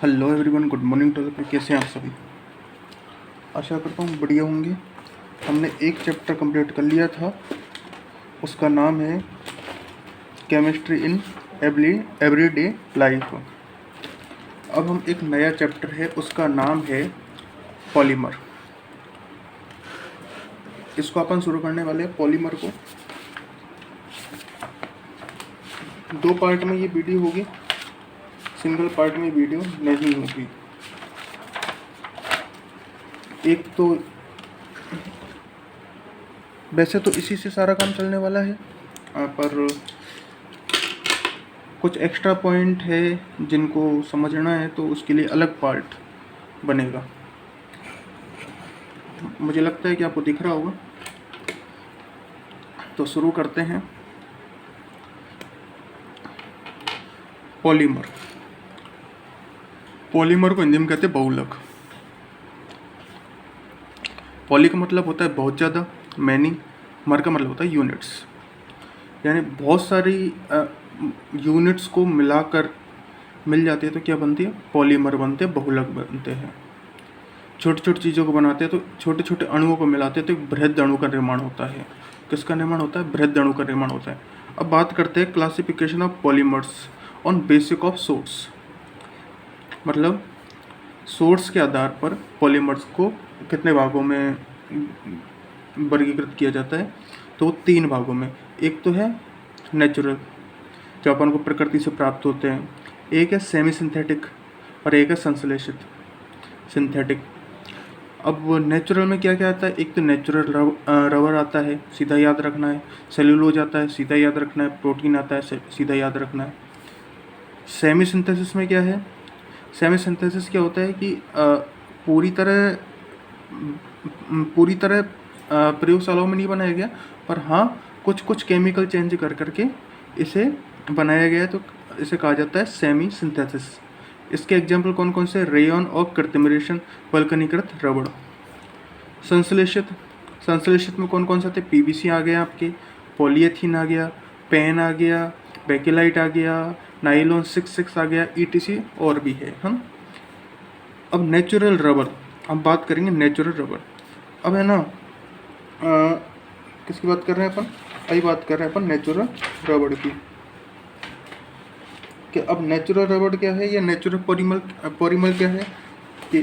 Hello everyone, good morning to the. कैसे हैं आप सभी? आशा करता हूँ बढ़िया होंगे। हमने एक चैप्टर कंप्लीट कर लिया था, उसका नाम है केमिस्ट्री इन एवरीडे लाइफ। अब हम एक नया चैप्टर है, उसका नाम है पॉलीमर। इसको अपन शुरू करने वाले हैं। पॉलीमर को दो पार्ट में ये वीडियो होगी, सिंगल पार्ट में वीडियो नहीं होगी। एक तो वैसे तो इसी से सारा काम चलने वाला है, पर कुछ एक्स्ट्रा पॉइंट है जिनको समझना है तो उसके लिए अलग पार्ट बनेगा। मुझे लगता है कि आपको दिख रहा होगा, तो शुरू करते हैं। पॉलीमर को हिंदी में कहते हैं बहुलक। पॉली का मतलब होता है बहुत ज़्यादा, मैनी। मर का मतलब होता है यूनिट्स, यानी बहुत सारी यूनिट्स को मिलाकर मिल जाती है तो क्या बनती है? पॉलीमर बनते हैं, बहुलक बनते हैं। छोटी छोटी चीज़ों को बनाते हैं तो छोटे छोटे अणुओं को मिलाते हैं तो एक बृहद अणु का निर्माण होता है। किसका निर्माण होता है? बृहद अणु का निर्माण होता है। अब बात करते हैं classification of polymers on basic of source. मतलब सोर्स के आधार पर पॉलीमर्स को कितने भागों में वर्गीकृत किया जाता है? तो 3 भागों में। एक तो है नेचुरल, जो अपन को प्रकृति से प्राप्त होते हैं। एक है सेमी सिंथेटिक और एक है संश्लेषित सिंथेटिक। अब नेचुरल में क्या क्या आता है? एक तो नेचुरल रबर आता है, सीधा याद रखना है। सेल्यूलोज आता है, सीधा याद रखना है। प्रोटीन आता है, सीधा याद रखना है। सेमी सिंथेसिस में क्या है? सेमी सिंथेसिस क्या होता है कि पूरी तरह प्रयोगशालाओं में नहीं बनाया गया, पर हाँ कुछ कुछ केमिकल चेंज कर करके इसे बनाया गया है, तो इसे कहा जाता है सेमी सिंथेसिस। इसके एग्जाम्पल कौन कौन से? रेयन और कृत्रिमरीशन, वल्कनीकृत रबड़। संश्लेषित में कौन कौन से आते? पीवीसी आ गया आपके, पॉलीएथीन आ गया, पेन आ गया, बेकेलाइट आ गया, नाइलॉन 66 आ गया, ईटीसी और भी है हम। अब नेचुरल रबर, अब बात करेंगे नेचुरल रबर। अब है ना, किसकी बात कर रहे हैं अपन? अभी बात कर रहे हैं अपन नेचुरल रबर की। कि अब नेचुरल रबर क्या है या नेचुरल पॉलीमर क्या है? कि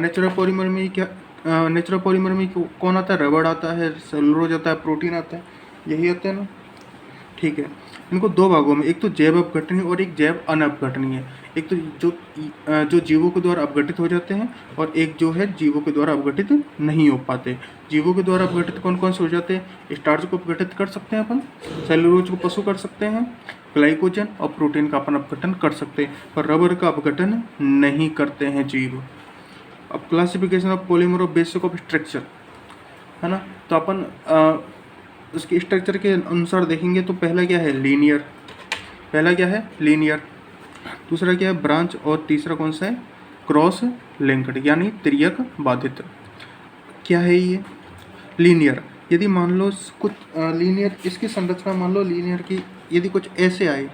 नेचुरल पॉलीमर में क्या, नेचुरल पॉलीमर में कौन आता है? रबड़ आता है, सेलुलोज आता है, प्रोटीन आता है, यही आते हैं ना। ठीक है, इनको 2 भागों में, एक तो जैव अपघटनीय और एक जैव अनअपघटनीय। एक तो जो जीवों के द्वारा अपघटित हो जाते हैं और एक जो है जीवों के द्वारा अपघटित नहीं हो पाते। जीवों के द्वारा अपघटित कौन कौन से हो जाते हैं? स्टार्च को अपघटित कर सकते हैं अपन, सेलुलोज को पशु कर सकते हैं, ग्लाइकोजन और प्रोटीन का अपन अपघटन कर सकते हैं, पर रबर का अपघटन नहीं करते हैं जीव। अब classification of polymer of basic of structure है ना, तो अपन उसके स्ट्रक्चर के अनुसार देखेंगे तो पहला क्या है? लीनियर। दूसरा क्या है? ब्रांच। और तीसरा कौन सा है? क्रॉस लिंक्ड, यानी त्रियक बाधित। क्या है ये? लीनियर। यदि मान लो कुछ लीनियर, इसकी संरचना मान लो लीनियर की यदि कुछ ऐसे आए,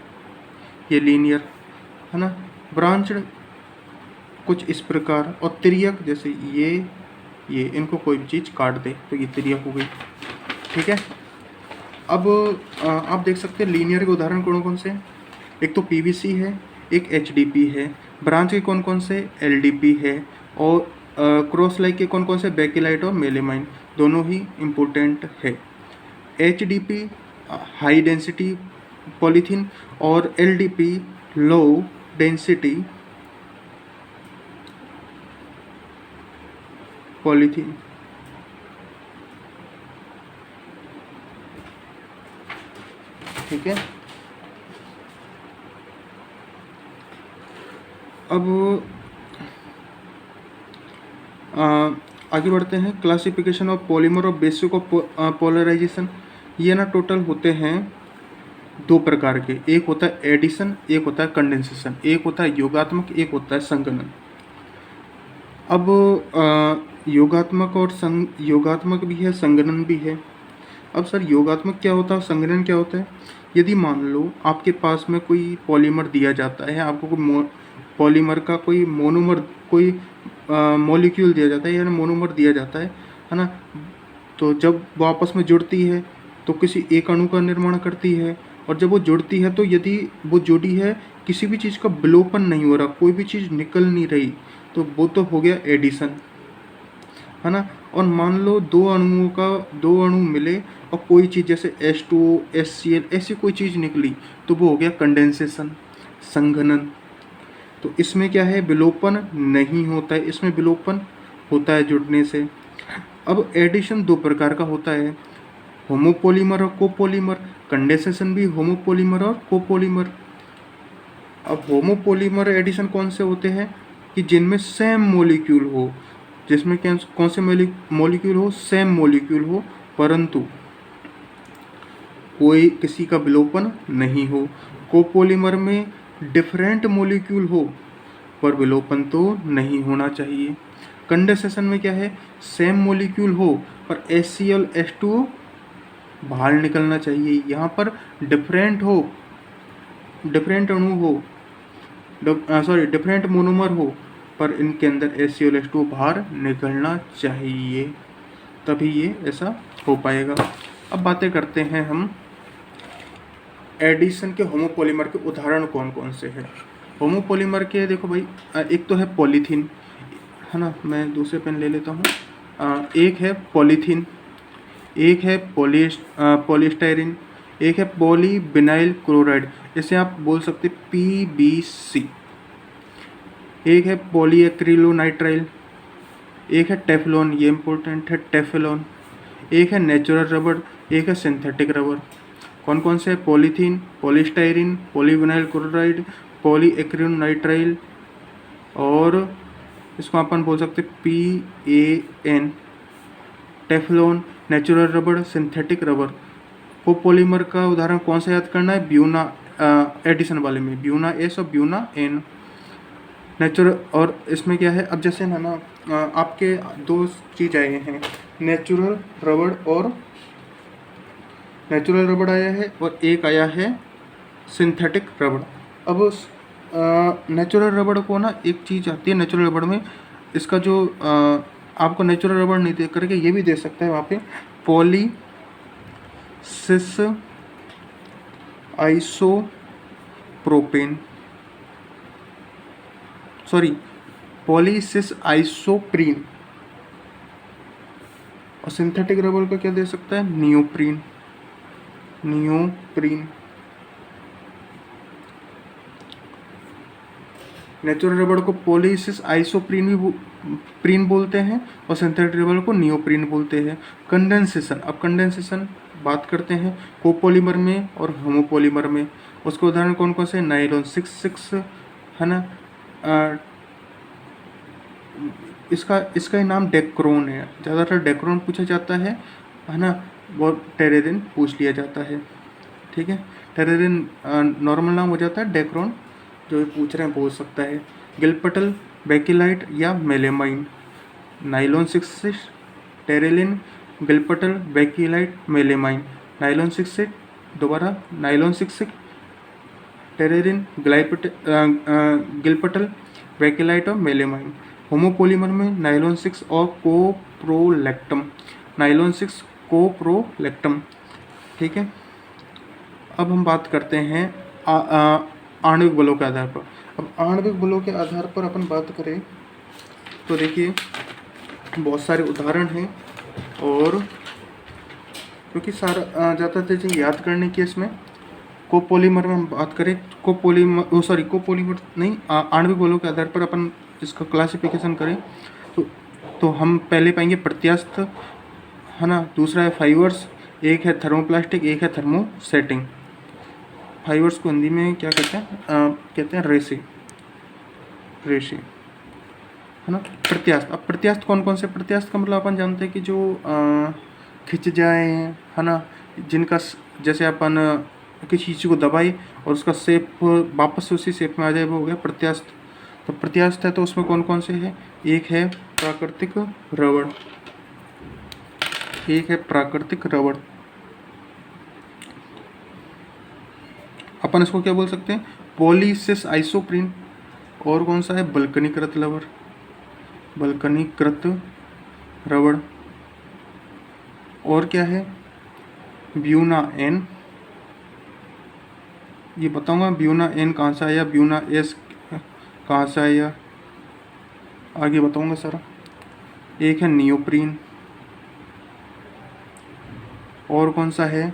ये लीनियर है ना। ब्रांच्ड कुछ इस प्रकार, और त्रियक जैसे ये इनको कोई भी चीज़ काट दे तो ये त्रियक हो गई। ठीक है। अब आप देख सकते हैं लीनियर के उदाहरण कौन कौन से हैं? एक तो पीवीसी है, एक एचडीपी है। ब्रांच के कौन कौन से? एलडीपी है। और क्रॉस लाइक के कौन कौन से? बेकेलाइट और मेलेमाइन, दोनों ही इम्पोर्टेंट है। एचडीपी हाई डेंसिटी पॉलीथीन और एलडीपी लो डेंसिटी पॉलीथीन। ठीक है। अब आगे बढ़ते हैं। क्लासिफिकेशन ऑफ पॉलीमर और बेसिक ऑफ पोलराइजेशन। ये ना टोटल होते हैं 2 प्रकार के। एक होता है एडिशन, एक होता है कंडेंसेशन। एक होता है योगात्मक, एक होता है संगणन। अब योगात्मक भी है, संगणन भी है। अब सर योगात्मक क्या होता है, संगणन क्या होता है? यदि मान लो आपके पास में कोई पॉलीमर दिया जाता है, आपको कोई पॉलीमर का कोई मोनोमर, कोई मॉलिक्यूल दिया जाता है, यानी मोनोमर दिया जाता है ना। तो जब वो आपस में जुड़ती है तो किसी एक अणु का निर्माण करती है, और जब वो जुड़ती है तो यदि वो जुड़ी है, किसी भी चीज़ का विलोपन नहीं हो रहा, कोई भी चीज़ निकल नहीं रही, तो वो तो हो गया एडिशन, है ना। और मान लो दो अणु मिले और कोई चीज़ जैसे H2O, HCl ऐसी कोई चीज़ निकली, तो वो हो गया कंडेंसेशन, संघनन। तो इसमें क्या है, विलोपन नहीं होता है, इसमें विलोपन होता है जुड़ने से। अब एडिशन दो प्रकार का होता है, होमोपोलीमर और कोपोलीमर। कंडेंसेशन भी होमोपोलीमर और कोपोलीमर। अब होमोपोलीमर एडिशन कौन से होते हैं कि जिनमें सेम मॉलिक्यूल हो, जिसमें कौन से मॉलिक्यूल हो, सेम मॉलिक्यूल हो, परंतु कोई किसी का विलोपन नहीं हो। कोपोलीमर में डिफरेंट मॉलिक्यूल हो पर विलोपन तो नहीं होना चाहिए। कंडेंसेशन में क्या है, सेम मॉलिक्यूल हो पर HCl H2O बाहर निकलना चाहिए। यहाँ पर डिफरेंट हो, डिफरेंट अणु हो, डिफरेंट मोनोमर हो, पर इनके अंदर HCl H2O बाहर निकलना चाहिए, तभी ये ऐसा हो पाएगा। अब बातें करते हैं हम एडिशन के होमोपोलीमर के उदाहरण कौन कौन से हैं। होमोपोलीमर के देखो भाई, एक तो है पॉलीथीन, है ना। मैं दूसरे पेन ले लेता हूँ। एक है पॉलीथीन, एक है पॉलीस्टाइरिन, एक है पॉलीविनाइल क्लोराइड, इसे आप बोल सकते PBC। एक है पॉलीएक्रिलोनाइट्राइल, एक है टेफ्लॉन, ये इंपॉर्टेंट है टेफ्लॉन। एक है नेचुरल रबड़, एक है सिंथेटिक रबड़। कौन कौन से, पॉलीथीन, पॉलीस्टाइरिन, पॉलीविनाइल क्लोराइड, पॉलीएक्रिलोनाइट्राइल, और इसको अपन बोल सकते PAN, टेफ्लॉन, नेचुरल रबड़, सिंथेटिक रबड़। कोपोलीमर का उदाहरण कौन सा याद करना है, ब्यूना, एडिशन वाले में ब्यूना S और ब्यूना N। नेचुरल, और इसमें क्या है, अब जैसे ना आपके दो चीज़ आए हैं, नेचुरल रबड़ आया है और एक आया है सिंथेटिक रबड़। अब नेचुरल रबड़ को ना एक चीज़ आती है नेचुरल रबड़ में, इसका जो आपको नेचुरल रबड़ नहीं दे करके ये भी दे सकता है वहाँ पे, पॉलीसिस आइसोप्रीन। और सिंथेटिक रबड़ का क्या दे सकता है, नियोप्रीन। नेचुरल रबड़ को पॉलीसिस आइसोप्रीन भी प्रीन बोलते हैं और सिंथेटिक रबड़ को नियोप्रीन बोलते हैं। कंडेंसेशन, अब कंडेंसेशन बात करते हैं कोपोलीमर में और होमोपोलीमर में। उसके उदाहरण कौन कौन से, नायलॉन 6 है ना। इसका ही नाम डेक्रोन है, ज़्यादातर डेक्रोन पूछा जाता है ना। वो टेरेरिन पूछ लिया जाता है, ठीक है। टेरेरिन नॉर्मल नाम हो जाता है, डेक्रोन जो पूछ रहे हैं बोल सकता है। गिलपटल, बेकिलाइट या melamine. Nylon 6 terylene, glyptal, bakelite, melamine. Nylon 6 दोबारा, नाइलॉन 6 टेरेलिन, गिलपटल, बेकिलाइट और मेलेमाइन। होमोपोलीमर में नाइलॉन 6 और कोप्रोलैक्टम, ठीक है। अब हम बात करते हैं आणविक बलों के आधार पर। अब आणविक बलों के आधार पर अपन बात करें तो देखिए बहुत सारे उदाहरण हैं, और क्योंकि सारा ज़्यादा चीज़ें याद करने की इसमें, कोपोलीमर में हम बात करें, कोपोलीमर नहीं, आणविक बलों के आधार पर अपन इसका क्लासिफिकेशन करें तो हम पहले पाएंगे प्रत्यास्थ, है ना। दूसरा है फाइबर्स, एक है थर्मोप्लास्टिक, एक है थर्मोसेटिंग। फाइबर्स को हिंदी में क्या कहते हैं रेशे, है ना। प्रत्यास्थ, अब प्रत्यास्थ कौन कौन से, प्रत्यास्थ का मतलब अपन जानते हैं कि जो खिंच जाए, है ना, जिनका जैसे अपन किसी चीज़ को दबाए और उसका शेप वापस से उसी शेप में आ जाए, वो हो गया प्रत्यास्थ। तो प्रत्यास्थ है तो उसमें कौन कौन से हैं, एक है प्राकृतिक रबड़, अपन इसको क्या बोल सकते हैं, पॉलीसिस आइसोप्रीन, और कौन सा है, बल्कनीकृत रबड़, बल्कनीकृत रबड़। और क्या है, ब्यूना एन, ये बताऊंगा ब्यूना एन कहाँ से आया, ब्यूना एस कहाँ से आया, आगे बताऊंगा सारा। एक है नियोप्रीन, और कौन सा है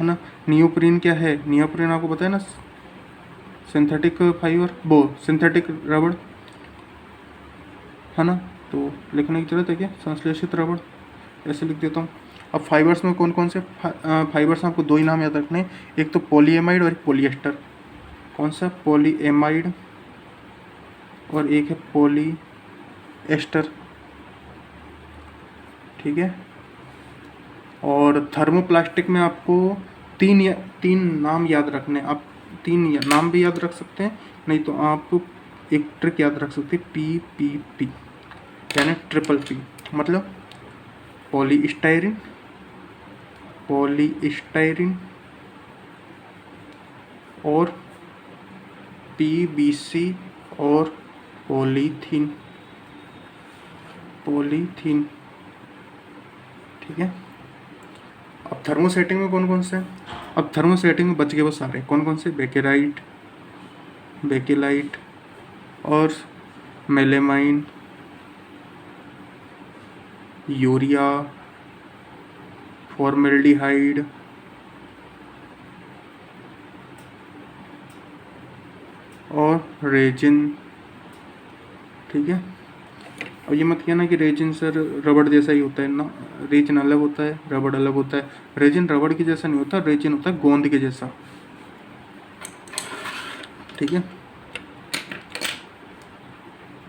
ना, नियोप्रीन क्या है, नियोप्रीन आपको पता है ना, सिंथेटिक फाइबर, वो सिंथेटिक रबड़ है ना, तो लिखने की जरूरत है क्या, संश्लेषित रबड़, ऐसे लिख देता हूँ। अब फाइबर्स में कौन कौन से फाइबर्स, आपको दो ही नाम याद रखने हैं, एक तो पॉलीएमाइड और एक पॉलीएस्टर। कौन सा, पॉलीएमाइड और एक है पॉलीएस्टर, ठीक है। और थर्मोप्लास्टिक में आपको तीन नाम याद रखने, आप नाम भी याद रख सकते हैं, नहीं तो आप एक ट्रिक याद रख सकते हैं, PPP यानी ट्रिपल P, मतलब पॉलीस्टाइरिन, पॉलीस्टाइरिन और PVC और पॉलीथीन, पॉलीथीन, ठीक है। अब थर्मोसेटिंग में कौन कौन से हैं, अब थर्मोसेटिंग में बच गए वो सारे, कौन कौन से, बेकेराइट, बेकेलाइट और मेलेमाइन, यूरिया, फॉर्मेल्डिहाइड और रेजिन, ठीक है। और ये मत कहना कि रेजिन सर रबड़ जैसा ही होता है ना, रेजिन अलग होता है, रबड़ अलग होता है। रेजिन रबड़ के जैसा नहीं होता, रेजिन होता है गोंद के जैसा, ठीक है।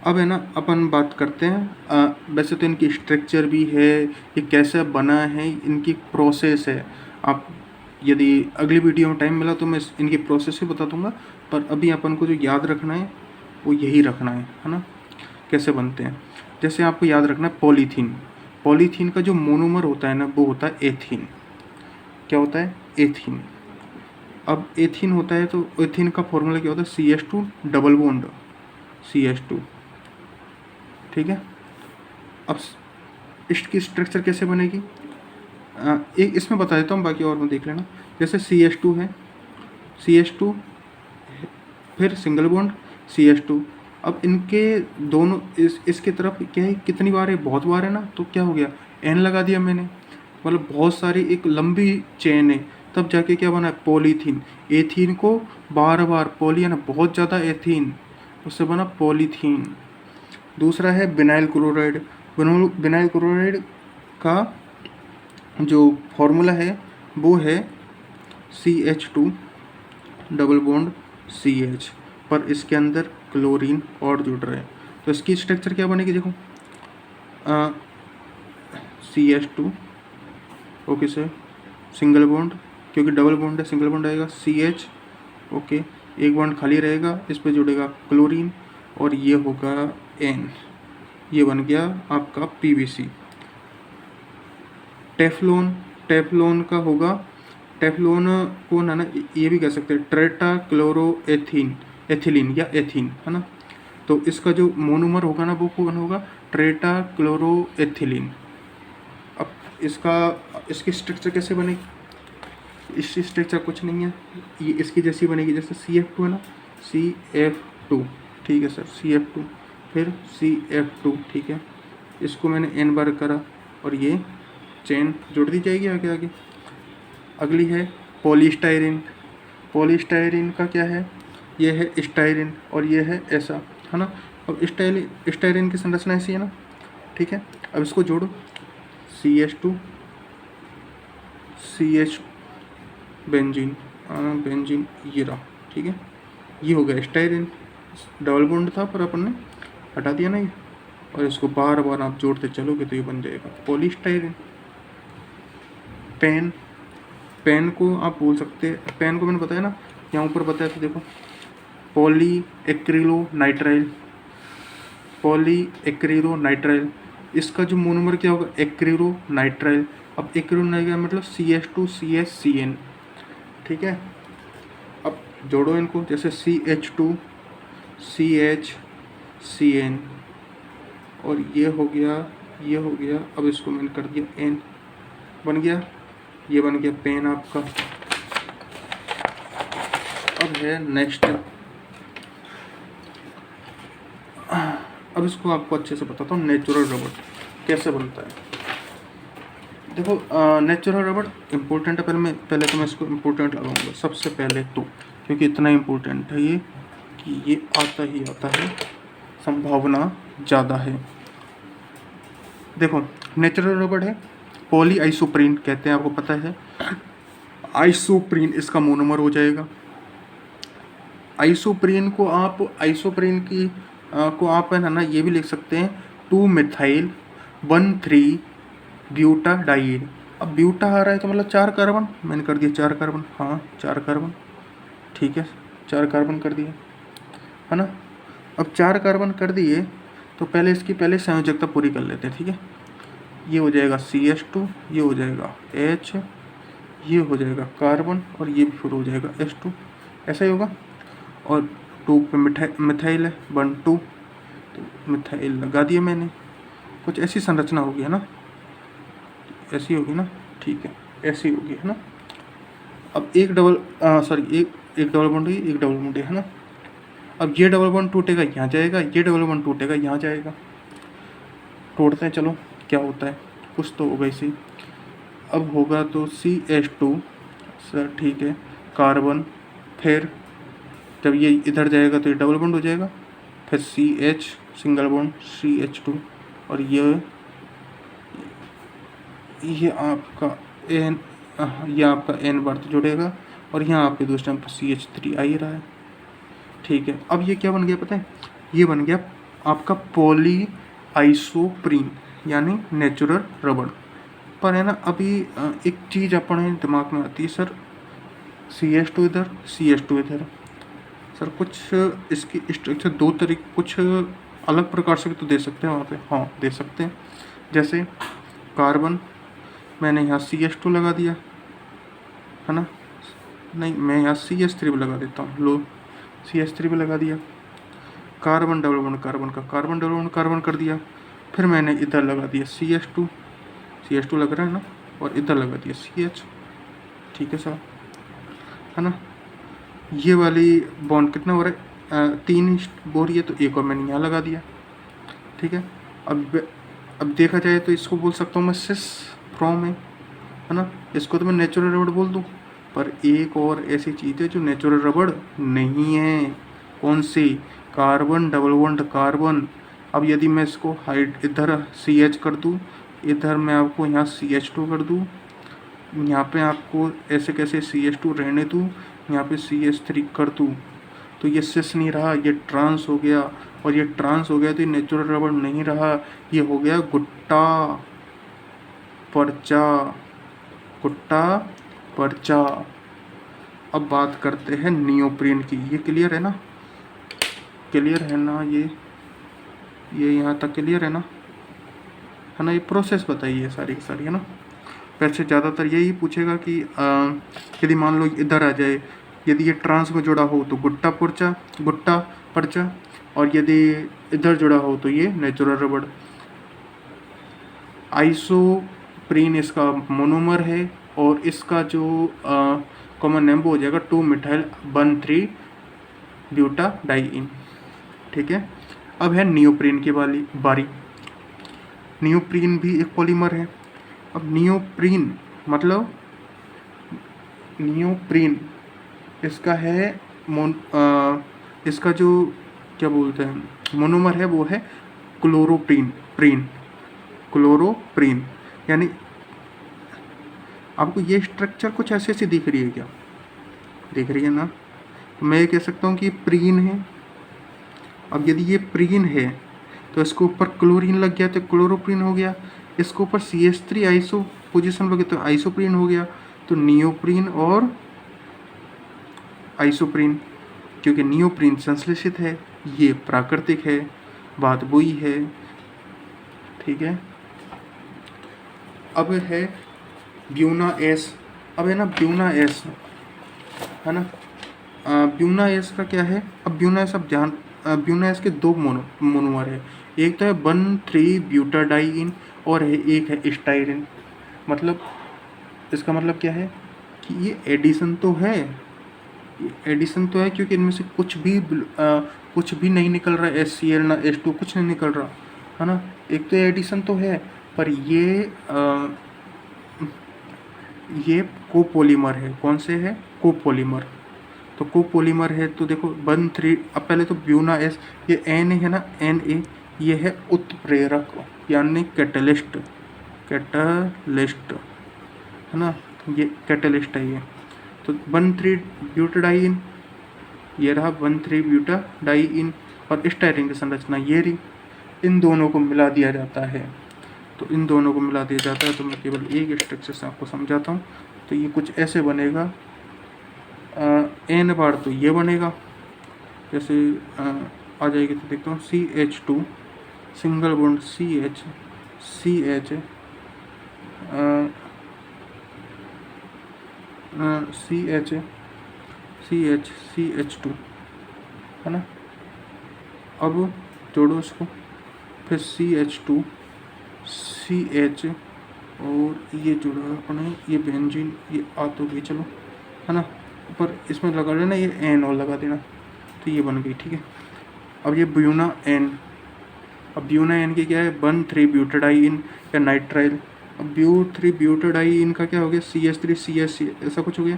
अब है ना, अपन बात करते हैं, वैसे तो इनकी स्ट्रक्चर भी है, ये कैसे बना है, इनकी प्रोसेस है। आप यदि अगली वीडियो में टाइम मिला तो मैं इनकी प्रोसेस ही बता दूंगा, पर अभी अपन को जो याद रखना है वो यही रखना है ना, कैसे बनते हैं। जैसे आपको याद रखना है पॉलीथीन, पॉलीथीन का जो मोनोमर होता है ना वो होता है एथीन, क्या होता है, एथीन। अब एथीन होता है तो एथीन का फॉर्मूला क्या होता है, CH2 डबल बॉन्ड CH2, ठीक है। अब इसकी स्ट्रक्चर कैसे बनेगी, एक इसमें बता देता हूँ, बाकी और में देख लेना। जैसे CH2 है, CH2 फिर सिंगल बॉन्ड CH2। अब इनके दोनों इसके तरफ क्या है, कितनी बार है, बहुत बार है ना, तो क्या हो गया, N लगा दिया मैंने, मतलब बहुत सारी एक लंबी चेन है, तब जाके क्या बना, पॉलीथीन। एथीन को बार बार, पॉली है ना बहुत ज़्यादा एथीन, उससे बना पॉलीथीन। दूसरा है विनाइल क्लोराइड, विनाइल क्लोराइड का जो फॉर्मूला है वो है CH2 डबल बॉन्ड CH, पर इसके अंदर क्लोरीन और जुड़ रहे हैं, तो इसकी स्ट्रक्चर क्या बनेगी, देखो CH2, okay sir, single bond, क्योंकि डबल बॉन्ड है सिंगल बॉन्ड आएगा, CH, ओके, एक बॉन्ड खाली रहेगा, इस पे जुड़ेगा क्लोरीन और ये होगा N, ये बन गया आपका PVC। टेफ्लॉन, टेफ्लॉन का होगा, टेफ्लॉन को ना ये भी कह सकते हैं ट्रेटा क्लोरो एथिलीन या एथीन, है ना, तो इसका जो मोनोमर होगा ना वो कौन होगा, ट्रेटा क्लोरो एथिलीन। अब इसकी स्ट्रक्चर कैसे बनेगी, इसकी स्ट्रक्चर कुछ नहीं है, ये इसकी जैसी बनेगी, जैसे CF2 है ना, CF2, ठीक है सर, CF2 फिर CF2, ठीक है, इसको मैंने N बार करा और ये चेन जोड़ दी जाएगी आगे आगे। अगली है पॉलीस्टाइरिन, पॉलीस्टाइरिन का क्या है, ये है स्टाइरिन और ये है ऐसा, है ना। अब स्टाइरिन की संरचना ऐसी है ना, ठीक है। अब इसको जोड़ो, CH2 CH बेंजीन, बेंजीन ये रहा, ठीक है, ये हो गया स्टाइरिन, डबल बॉन्ड था पर अपन ने हटा दिया ना ये, और इसको बार बार आप जोड़ते चलोगे तो ये बन जाएगा पॉलीस्टाइरिन। पेन, पेन को आप बोल सकते हैं, पेन को मैंने बताया ना, यहाँ ऊपर बताया था देखो, पॉली एक्रिलोनाइट्राइल, पॉली एक्रिलोनाइट्राइल, इसका जो मोनोमर क्या होगा, एक्रिलोनाइट्राइल। अब एक्रिलोनाइट्राइल मतलब CH2CHCN, ठीक है। अब जोड़ो इनको, जैसे CH2 CH और ये हो गया, ये हो गया। अब इसको मैंने कर दिया N, बन गया, ये बन गया पेन आपका। अब है नेक्स्ट, अब इसको आपको अच्छे से बताता हूँ नेचुरल रबड़ कैसे बनता है। देखो नेचुरल रबड़ इम्पोर्टेंट है, पहले तो मैं इसको इम्पोर्टेंट लगाऊंगा सबसे पहले तो, क्योंकि इतना इम्पोर्टेंट है ये कि ये आता ही आता है, संभावना ज़्यादा है। देखो नेचुरल रबड़ है, पॉली आइसोप्रीन कहते हैं, आपको पता है। आइसोप्रीन इसका मोनोमर हो जाएगा। आइसोप्रीन को आप को आप है ना ये भी लिख सकते हैं 2-मिथाइल 1,3 ब्यूटाडाइड। अब ब्यूटा आ रहा है तो मतलब 4 कार्बन, मैंने कर दिया 4 कार्बन, हाँ 4 कार्बन, ठीक है 4 कार्बन कर दिए, है ना। अब 4 कार्बन कर दिए तो पहले इसकी संयोजकता पूरी कर लेते हैं, ठीक है। ये हो जाएगा CH2, ये हो जाएगा H, ये हो जाएगा कार्बन और ये भी फिर हो जाएगा H2, ऐसा ही होगा। और 2 पे मिथाइल है 1,2, तो मिथाइल लगा दिया मैंने। कुछ ऐसी संरचना होगी, है ना, ऐसी होगी ना, ठीक है ऐसी होगी, है ना। अब एक डबल बॉन्ड हुई, एक डबल बॉन्ड है ना। अब ये डबल बॉन्ड टूटेगा यहाँ जाएगा, ये डबल बॉन्ड टूटेगा यहाँ जाएगा। तोड़ते हैं, चलो क्या होता है, कुछ तो होगा इसी। अब होगा तो CH2 सर, ठीक है, कार्बन, फिर जब ये इधर जाएगा तो ये डबल बॉन्ड हो जाएगा, फिर CH सिंगल बॉन्ड CH2 और ये आपका N, ये आपका N बार तो जुड़ेगा और यहाँ आपके दूसरे टाइम पर CH3 आ ही रहा है, ठीक है। अब ये क्या बन गया पता है, ये बन गया आपका पॉली आइसोप्रीन यानी नेचुरल रबड़। पर है ना अभी एक चीज़ अपने दिमाग में आती है, सर CH2 इधर, CH2 इधर, सर कुछ इसकी स्ट्रक्चर दो तरीके, कुछ अलग प्रकार से भी तो दे सकते हैं वहाँ पे, हाँ दे सकते हैं। जैसे कार्बन मैंने यहाँ CH2 लगा दिया, है ना, नहीं मैं यहाँ CH3 भी लगा देता हूँ, लो CH3 भी लगा दिया। कार्बन डबल बॉन्ड कार्बन का कार्बन डबल बॉन्ड कार्बन कर दिया, फिर मैंने इधर लगा दिया CH2 लग रहा है ना, और इधर लगा दिया CH, ठीक है साहब, है ना। ये वाली बॉन्ड कितना हो रहा है, 3 हो रही है, तो एक और मैंने यहाँ लगा दिया, ठीक है। अब देखा जाए तो इसको बोल सकता हूँ मैं सिस फ्रॉम है ना, इसको तो मैं नेचुरल रबड़ बोल दूँ। पर एक और ऐसी चीज़ है जो नेचुरल रबड़ नहीं है, कौन सी, कार्बन डबल बॉन्ड कार्बन। अब यदि मैं इसको हाइड इधर CH कर दूँ, इधर मैं आपको यहाँ CH2 कर दूँ, यहाँ पे आपको ऐसे कैसे CH2 रहने दूँ, यहाँ पे CH3 कर दूँ, तो ये सिस नहीं रहा, ये ट्रांस हो गया, और ये ट्रांस हो गया तो ये नेचुरल रबड़ नहीं रहा, ये हो गया गुट्टा पर्चा। अब बात करते हैं नियोप्रीन की, ये क्लियर है ना, ये यहाँ तक क्लियर है ना, ये प्रोसेस बताइए सारी की सारी, है ना। वैसे ज़्यादातर यही पूछेगा कि यदि मान लो इधर आ जाए, यदि ये ट्रांस में जुड़ा हो तो गुट्टा पर्चा, और यदि इधर जुड़ा हो तो ये नेचुरल रबड़। आइसोप्रीन इसका मोनोमर है, और इसका जो कॉमन नेम वो हो जाएगा 2-मिथाइल 1,3 ब्यूटाडाइइन, ठीक है। अब है नियोप्रीन की बारी। नियोप्रीन भी एक पॉलीमर है। अब नियोप्रीन इसका है इसका जो क्या बोलते हैं मोनोमर है वो है क्लोरोप्रीन, यानी आपको ये स्ट्रक्चर कुछ ऐसे दिख रही है क्या, दिख रही है ना, तो मैं ये कह सकता हूँ कि प्रीन है। अब यदि ये प्रीन है तो इसके ऊपर क्लोरीन लग गया तो क्लोरोप्रीन हो गया, इसके ऊपर CH3 आइसो पोजीशन लगे तो आइसोप्रीन हो गया। तो नियोप्रीन और आइसोप्रीन, क्योंकि नियोप्रीन संश्लेषित है, ये प्राकृतिक है, बात वही है, ठीक है। अब है ब्यूना एस। अब है ना ब्यूना एस, है ना, ब्यूना एस का क्या है। अब ब्यूना एस आप ब्यूना एस के दो मोनोमर है, एक तो है 1,3 ब्यूटाडाइइन और एक है स्टाइरिन। मतलब इसका मतलब क्या है कि ये एडिशन तो है, क्योंकि इनमें से कुछ भी नहीं निकल रहा है, HCl ना H2 कुछ नहीं निकल रहा है ना। एक तो एडिशन तो है, पर ये कोपोलीमर है। कौन से है? कोपोलीमर। तो कोपोलीमर है तो देखो 1,3, अब पहले तो ब्यूना एस, ये एन है ना, Na ये है उत्प्रेरक यानी कैटलिस्ट है ना, ये कैटलिस्ट है ये। तो 1,3 ब्यूटाडाइन, ये रहा 1,3 ब्यूटाडाइन, और स्टाइरिन की संरचना ये रही। इन दोनों को मिला दिया जाता है, तो इन दोनों को मिला दिया जाता है। तो मैं केवल एक स्ट्रक्चर से आपको समझाता हूँ। तो ये कुछ ऐसे बनेगा, एन बार तो ये बनेगा, जैसे आ जाएगी तो देखता हूँ CH2 single bond CH CH2 है ना। अब जोड़ो इसको, फिर CH2 CH और ये जुड़ा अपने ये बेंजीन, ये आ तो गई चलो है ना। ऊपर इसमें लगा देना ये एन और लगा देना, तो ये बन गई। ठीक है, अब ये ब्यूना एन, अब ब्यूना एन की क्या है 1,3 ब्यूटाडाइन या नाइट्राइल। अब 3 ब्यूटाडाइन का क्या हो गया CH3 CS ऐसा कुछ हो गया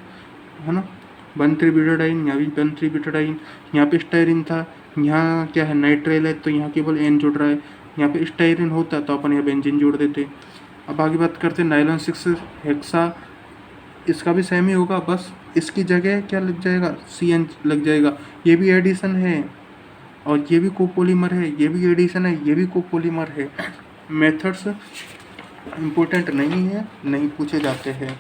है ना। 1,3 ब्यूटाडाइन, यहाँ भी 1,3 ब्यूटाडाइन, यहाँ पे स्टाइरिन था, यहाँ क्या है नाइट्राइल है, तो यहाँ केवल एन जुड़ रहा है। यहाँ पे स्टाइरिन होता तो अपन यहाँ बेंजीन जोड़ देते। अब आगे बात करते हैं नाइलॉन 6 हेक्सा, इसका भी सेम ही होगा, बस इसकी जगह क्या लग जाएगा CN लग जाएगा। ये भी एडिशन है और ये भी कोपोलीमर है, ये भी एडिशन है, ये भी कोपोलीमर है। मेथड्स इम्पोर्टेंट नहीं है, नहीं पूछे जाते हैं।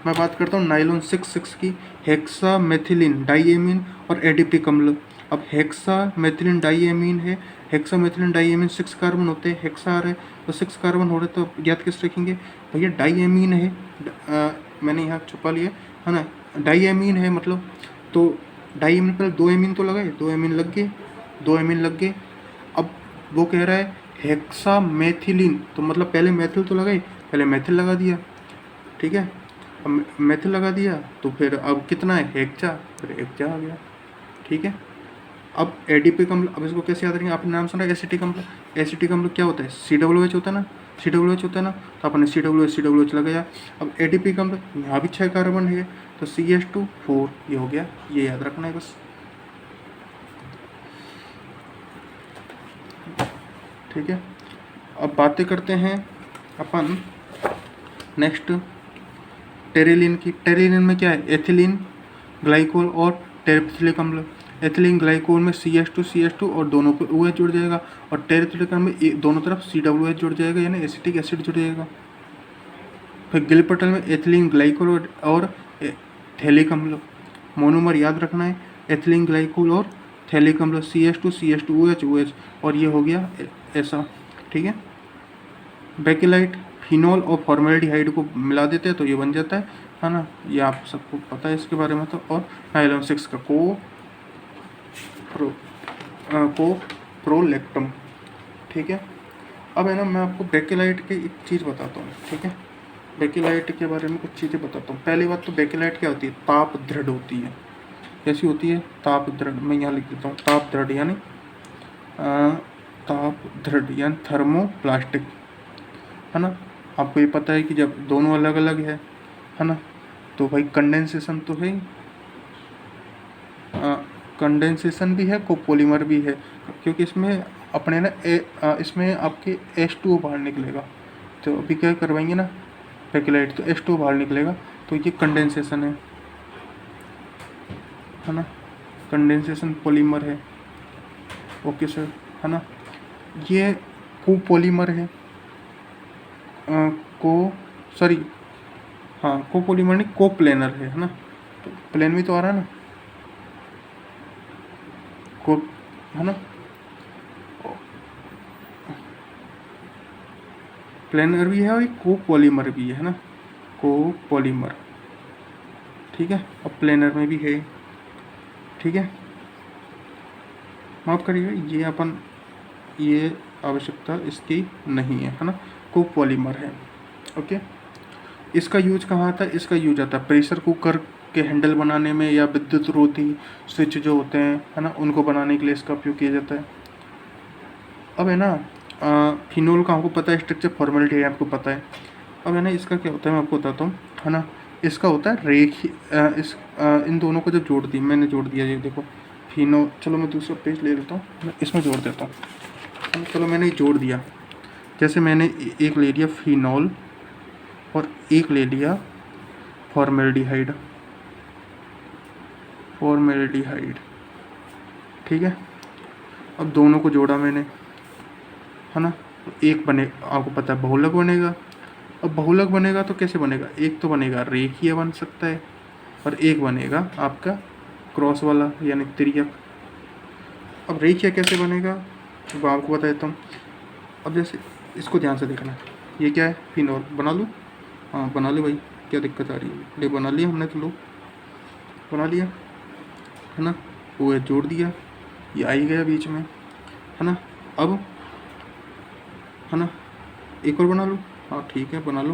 मैं बात करता हूँ नाइलॉन 6 की, हेक्सा मेथिलीन डाइएमीन और एडिपिक अम्ल। अब हेक्सा मेथिलीन डाइएमीन है, हेक्सा मेथिलीन डाइएमीन 6 कार्बन होते हैं, हेक्सा आ रहा है तो 6 कार्बन हो रहे, तो याद किस रखेंगे भैया डाइएमीन है। मैंने यहाँ छुपा लिया है ना, डाइएमीन है मतलब, तो डाइएमीन पर 2 एमीन तो लगाए, 2 एमीन लग गए। अब वो कह रहा है हेक्सा मेथिलीन, तो मतलब पहले मेथिल तो लगाए, पहले मेथिल लगा दिया। ठीक है, अब मेथिल लगा दिया तो फिर अब कितना है हेक्सा, फिर हेक्सा आ गया। ठीक है, अब एडिपिक अम्ल, अब इसको कैसे याद रखेंगे, आपने नाम सुना एसिटिक अम्ल। एसिटिक अम्ल क्या होता है COOH होता है ना, COOH होता है ना, तो आपने COOH लगाया। अब एडिपिक अम्ल यहाँ भी 6 कार्बन है, तो CH2 4 ये हो गया, ये याद रखना है बस। ठीक है, अब बातें करते हैं अपन नेक्स्ट टेरेलिन की। टेरेलिन में क्या है एथिलीन ग्लाइकोल और टेरेथिलिक अम्ल। एथिलीन ग्लाइकोल में CH2 और दोनों पे OH जुड़ जाएगा, और टेरेथिलिक अम्ल में दोनों तरफ COOH जुड़ जाएगा यानी एसिटिक एसिड जुड़ जाएगा। फिर गिलपटल में एथिलीन ग्लाइकोल और थैलिक अम्ल, मोनोमर याद रखना है एथिलीन ग्लाइकोल और थैलिक अम्ल, CH2OH, और ये हो गया ऐसा। ठीक है, बेकेलाइट फिनॉल और फॉर्मेल्डिहाइड को मिला देते हैं तो ये बन जाता है ना, ये आप सबको पता है इसके बारे में। तो और नाइलॉन 6 का प्रोलेक्टम। ठीक है, अब है ना मैं आपको बेकेलाइट की एक चीज़ बताता हूँ। ठीक है, बेकेलाइट के बारे में कुछ चीज़ें बताता हूँ। पहली बात तो बेकेलाइट क्या होती है, ताप दृढ़ होती है। कैसी होती है, ताप दृढ़। मैं यहाँ लिख देता हूँ ताप दृढ़ यानी थर्मोप्लास्टिक है ना। आपको ये पता है कि जब दोनों अलग अलग है ना, तो भाई कंडेंसेशन तो है, कंडेंसेशन भी है, कोपोलीमर भी है, क्योंकि इसमें अपने ना इसमें आपके H2O बाहर निकलेगा। तो अभी क्या करवाएंगे ना बेकेलाइट, तो H2O बाहर निकलेगा, तो ये कंडेंसेशन है ना, कंडेंसेशन पॉलीमर है। ओके सर, है ना। ये कोपोलीमर है, कोपोलीमर नहीं कोप्लेनर है ना, तो प्लेन भी तो आ रहा है ना, को है ना, प्लेनर भी है और एक कोपोलीमर भी है ना, कोपोलीमर। ठीक है, अब प्लेनर में भी है। ठीक है, माफ़ करिएगा, ये अपन ये आवश्यकता इसकी नहीं है ना, कोपॉलीमर है। ओके, इसका यूज कहाँ आता है? इसका यूज आता है प्रेशर कुकर के हैंडल बनाने में, या विद्युत रोधी स्विच जो होते हैं है ना, उनको बनाने के लिए इसका उपयोग किया जाता है। अब है ना फिनोल का आपको पता है स्ट्रक्चर, फॉर्मेलिटी है आपको पता है। अब है ना इसका क्या होता है मैं आपको बताता हूँ, है ना। इसका होता है इन दोनों को जब जोड़ दी, मैंने जोड़ दिया, ये देखो फिनो, चलो मैं दूसरा पेज ले लेता हूँ, मैं इसमें जोड़ देता हूँ। चलो मैंने जोड़ दिया, जैसे मैंने एक ले लिया फिनोल और एक ले लिया फॉर्मेल्डिहाइड, ठीक है। अब दोनों को जोड़ा मैंने, है ना, एक बने, आपको पता है बहुलक बनेगा। अब बहुलक बनेगा तो कैसे बनेगा? एक तो बनेगा रेखीय बन सकता है, और एक बनेगा आपका क्रॉस वाला यानी तिर्यक। अब रेखीय कैसे बनेगा वो आपको बता देता हूँ। अब जैसे इसको ध्यान से देखना, ये क्या है? फिनोल। बना लूँ? हाँ बना लो भाई, क्या दिक्कत आ रही है? ले बना लिया हमने, तो लो बना लिया, है ना। वो जोड़ दिया, ये आ ही गया बीच में, है ना। अब है ना एक और बना लूँ? हाँ ठीक है बना लो,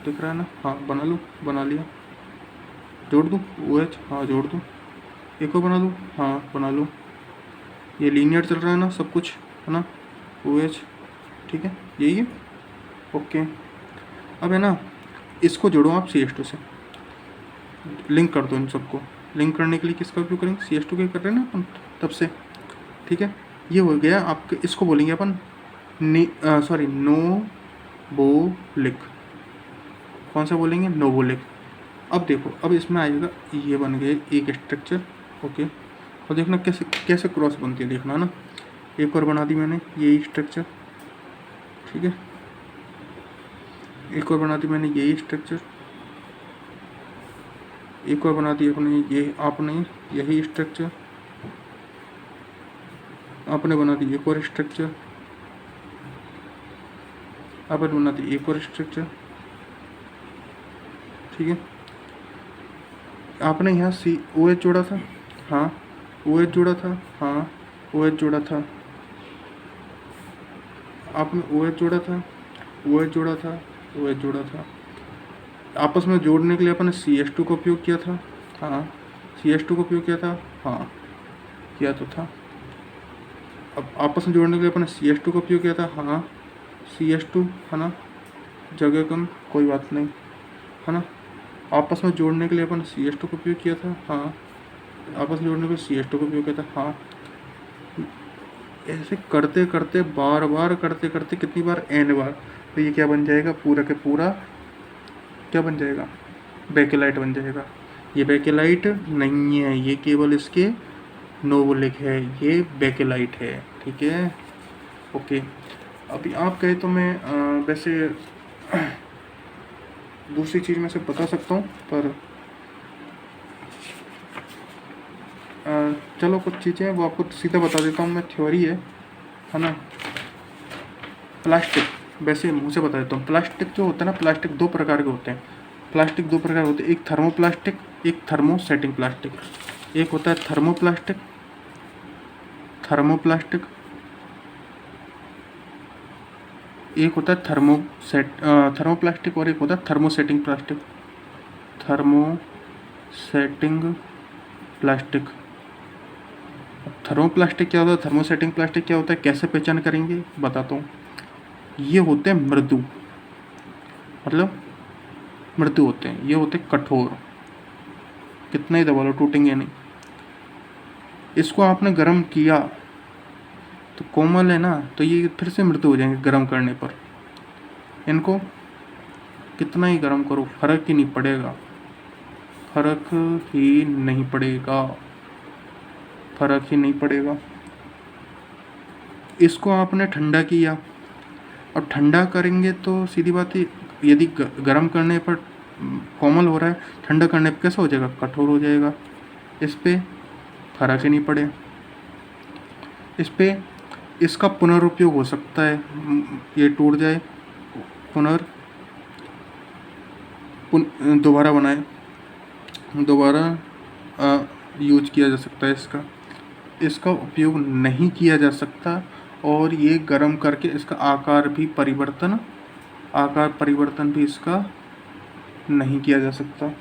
दिख रहा है ना, हाँ बना लूँ, बना लिया। जोड़ दूँ OH? हाँ जोड़ दूँ। एक और बना लूँ? हाँ बना लूँ। ये लीनियर चल रहा है ना सब कुछ, है ना। OH, ठीक है, यही है। ओके, अब है ना इसको जोड़ो आप CH2 से, लिंक कर दो इन सबको। लिंक करने के लिए किसका उपयोग करेंगे? CH2 के कर रहे हैं ना अपन तब से, ठीक है। ये हो गया आपके, इसको बोलेंगे अपन नोबोलिक। कौन सा बोलेंगे? नोबोलिक। अब देखो, अब इसमें आएगा, ये बन गए एक स्ट्रक्चर। ओके, और देखना कैसे कैसे क्रॉस बनती है, देखना ना। एक और बना दी मैंने यही स्ट्रक्चर, ठीक है। एक और बना दी मैंने यही स्ट्रक्चर, एक और बना दी अपने ये, आपने यही स्ट्रक्चर, आपने बना दी एक और स्ट्रक्चर, आपने बना दी एक और स्ट्रक्चर, ठीक है। आपने यहाँ OH जोड़ा था, हाँ OH जोड़ा था, हाँ OH जोड़ा था, आपने OH जोड़ा था, OH जोड़ा था, OH जोड़ा था। आपस में जोड़ने के लिए अपन ने CH2 का उपयोग किया था, हाँ CH2 का उपयोग किया था, हाँ किया तो था। अब आपस में जोड़ने के लिए अपन ने CH2 का उपयोग किया था, हाँ CH2, है ना, जगह कम, कोई बात नहीं, है ना। आपस में जोड़ने के लिए अपन ने CH2 का उपयोग किया था, हाँ आपस में जोड़ने के लिए CH2 का उपयोग किया था, हाँ। ऐसे करते करते, बार बार करते करते, कितनी बार? N बार। तो ये क्या बन जाएगा? पूरा के पूरा क्या बन जाएगा? बेकेलाइट बन जाएगा। ये बेकेलाइट नहीं है, ये केवल इसके नोबोलिक है, ये बेकेलाइट है, ठीक है। ओके, अभी आप कहे तो मैं वैसे दूसरी चीज़ में से बता सकता हूँ, पर चलो कुछ चीज़ें वो आपको सीधा बता देता हूँ मैं, थ्योरी है ना। प्लास्टिक, वैसे मुँह से बता देता हूँ। प्लास्टिक जो होता है ना, प्लास्टिक दो प्रकार के होते हैं। प्लास्टिक दो प्रकार होते हैं, एक थर्मोप्लास्टिक, एक थर्मोसेटिंग प्लास्टिक। एक होता है थर्मोप्लास्टिक, एक होता है थर्मोप्लास्टिक, और एक होता है thermosetting plastic. Thermosetting plastic, thermoplastic क्या होता है, थर्मोसेटिंग प्लास्टिक क्या होता है, कैसे पहचान करेंगे बताता हूँ। ये होते हैं मृदु, मतलब मृदु होते हैं, ये होते हैं कठोर, कितना ही दबा लो टूटेंगे नहीं। इसको आपने गर्म किया तो कोमल है ना, तो ये फिर से मृदु हो जाएंगे गर्म करने पर। इनको कितना ही गर्म करो फर्क ही नहीं पड़ेगा, फर्क ही नहीं पड़ेगा, फर्क ही नहीं पड़ेगा। इसको आपने ठंडा किया, और ठंडा करेंगे तो सीधी बात है, यदि गर्म करने पर कोमल हो रहा है, ठंडा करने पर कैसा हो जाएगा? कठोर हो जाएगा। इस पे फर्क ही नहीं पड़े। इस पे इसका पुनरुपयोग हो सकता है, ये टूट जाए, दोबारा बनाए, दोबारा यूज किया जा सकता है इसका। इसका उपयोग नहीं किया जा सकता और ये गर्म करके इसका आकार परिवर्तन भी इसका नहीं किया जा सकता।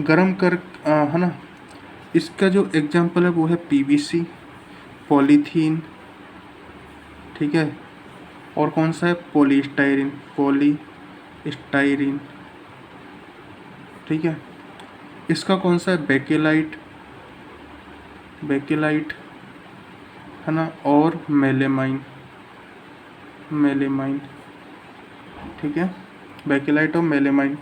गर्म कर है ना। इसका जो एग्जाम्पल है वो है पीवीसी, पॉलीथीन, ठीक है, और कौन सा है पॉलीस्टाइरिन, ठीक है। इसका कौन सा है बेकेलाइट है ना, और मेलेमाइन, ठीक है, बेकेलाइट और मेलेमाइन।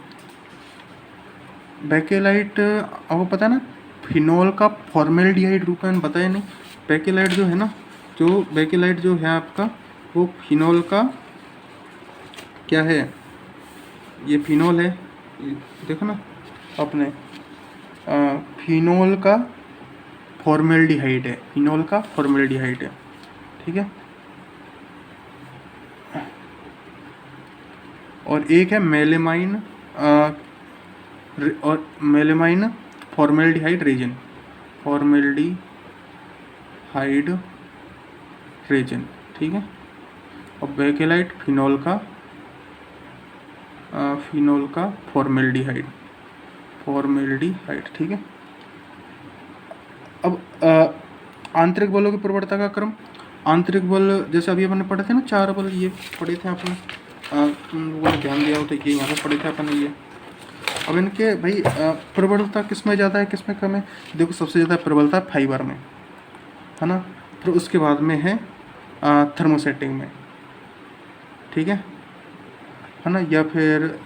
बेकेलाइट आपको पता है ना, फिनोल का फॉर्मेल्डिहाइड रूप है, बताया नहीं। बेकेलाइट जो है ना, बेकेलाइट जो है आपका, वो फिनोल का क्या है, ये फिनोल है, देखो ना अपने फिनोल का फॉर्मेल्डिहाइड है, ठीक है। और एक है मेलेमाइन और मेलेमाइन फॉर्मेल्डिहाइड रेजन, ठीक है। और बेकेलाइट फिनोल का फॉर्मेल्डिहाइड, ठीक है। अब आंतरिक बलों की प्रवणता का क्रम। आंतरिक बल जैसे अभी अपन ने पढ़े थे ना, 4 बल ये पढ़े थे आपने, वो ध्यान दिया हो तो ये यहाँ पे पढ़े थे अपन ये। अब इनके भाई प्रबलता किस में ज़्यादा है किस में कम है। देखो सबसे ज़्यादा प्रबलता फाइबर में है ना, फिर उसके बाद में है थर्मोसेटिंग में, ठीक है ना, या फिर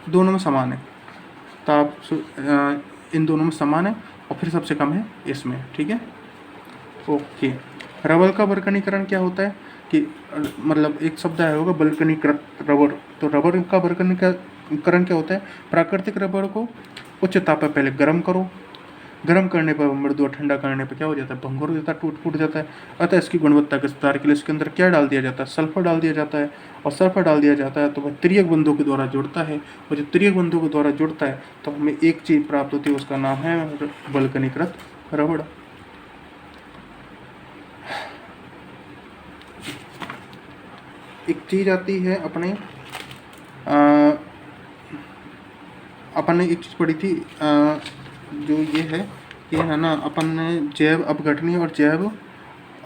दोनों में समान है, ताप इन दोनों में समान है, और फिर सबसे कम है इसमें, ठीक है। ओके, रबर का वर्गीकरण क्या होता है कि मतलब एक शब्द आया होगा बल्कनीकृत रबर, तो रबर का वर्गीकरण क्या होता है, प्राकृतिक रबर को उच्च ताप पर पहले गर्म करो, गर्म करने पर मृदु और ठंडा करने पर क्या हो जाता है, भंगुर हो जाता है, टूट फूट जाता है। अतः इसकी गुणवत्ता के सुधार के लिए इसके अंदर क्या डाल दिया जाता है, सल्फर डाल दिया जाता है, और सल्फर डाल दिया जाता है तो वह त्रियक बंधों के द्वारा जुड़ता है, और जब त्रियक बंधों के द्वारा जुड़ता है तो हमें एक चीज़ प्राप्त होती है, उसका नाम है वल्कनीकृत रबड़। एक चीज़ आती है अपन ने एक चीज़ पढ़ी थी जो ये है कि है ना, अपन ने जैव अपघटनी और जैव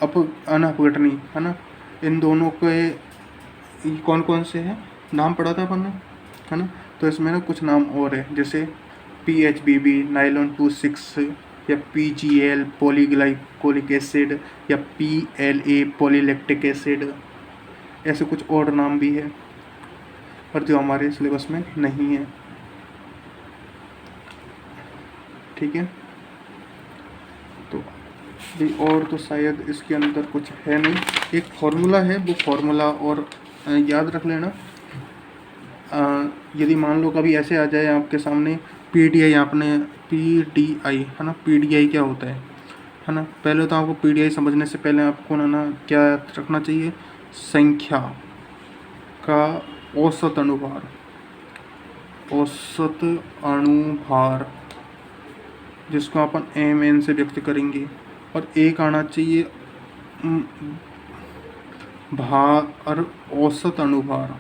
अनअपघटनी है ना, इन दोनों के कौन कौन से हैं नाम पढ़ा था अपन ने, है ना। तो इसमें ना कुछ नाम और है, जैसे PHBB नाइलॉन 26, या PGL पॉलीग्लाइकोलिक एसिड, या PLA पॉलीलैक्टिक एसिड, ऐसे कुछ और नाम भी है, पर जो हमारे सिलेबस में नहीं है, ठीक है। तो भी और तो शायद इसके अंदर कुछ है नहीं। एक फार्मूला है, वो फार्मूला और याद रख लेना। यदि मान लो कभी ऐसे आ जाए आपके सामने PDI, आपने PDI है ना, PDI क्या होता है ना। पहले तो आपको PDI समझने से पहले आपको ना क्या रखना चाहिए, संख्या का औसत अणुभार, जिसको अपन MN से व्यक्त करेंगे, और एक आना चाहिए भार, औसत अणुभार,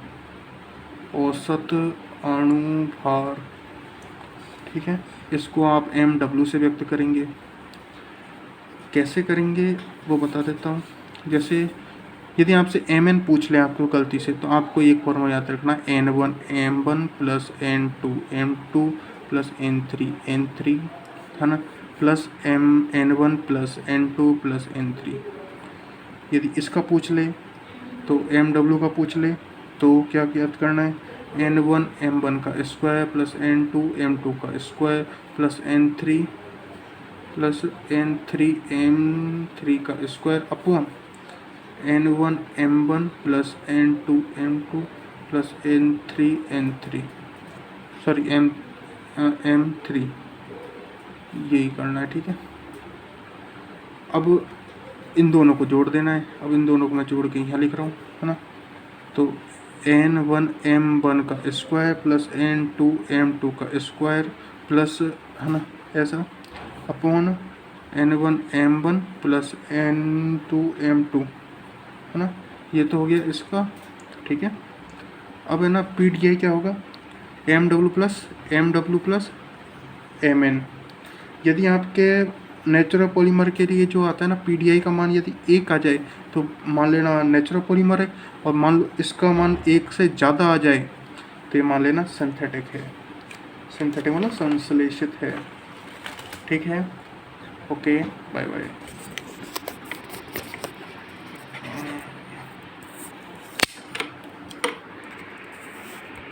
ठीक है। इसको आप MW से व्यक्त करेंगे। कैसे करेंगे वो बता देता हूँ। जैसे यदि आपसे MN पूछ ले आपको गलती से, तो आपको एक फॉर्मूला याद रखना, N1 M1 plus N2 M2 plus N3 है ना, plus N1 plus N2 plus N3। यदि इसका पूछ ले तो MW का पूछ ले तो क्या याद करना है, N1 M1 का स्क्वायर प्लस N2 M2 का स्क्वायर प्लस N3 M3 का square upon N1 M1 plus N2 M2 plus N3 sorry M3, यही करना है, ठीक है। अब इन दोनों को जोड़ देना है। अब इन दोनों को मैं जोड़ के यहाँ लिख रहा हूँ, है ना। तो N1 M1 का स्क्वायर प्लस N2 M2 का स्क्वायर प्लस, है ना, ऐसा अपॉन N1M1 प्लस N2M2 है ना, ये तो हो गया इसका, ठीक है। अब है ना PDI क्या होगा, MW प्लस Mn। यदि आपके नेचुरल पॉलीमर के लिए जो आता है ना PDI का मान यदि 1 आ जाए तो मान लेना नेचुरल पॉलीमर है, और मान लो इसका मान 1 से ज़्यादा आ जाए तो ये मान लेना सिंथेटिक है। सिंथेटिक मतलब संश्लेषित है, ठीक है। Okay, bye bye.